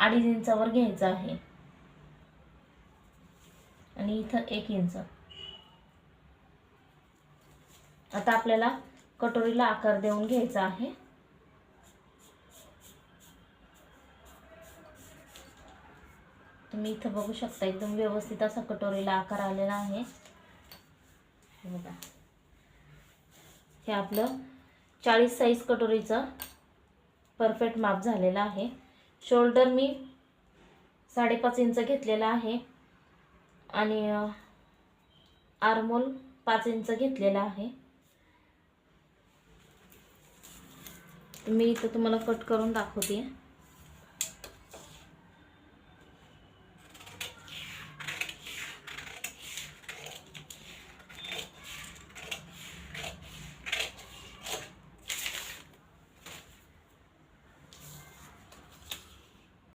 2.5 इंचावर घ्यायचं आहे आणि इथं 1 इंच. आता आपल्याला कटोरीला आकार देऊन घ्यायचा आहे. तुम्ही इथं बघू शकता एकदम व्यवस्थित असा कटोरीला आकार आलेला आहे. बघा, हे आपलं 40 साईज कटोरीचं परफेक्ट माप झालेलं आहे. शोल्डर मी 5.5 इंच घेतलेला आहे आणि आर्महोल 5 इंच घेतलेला आहे. मी इथं तुम्हाला कट करून दाखवते.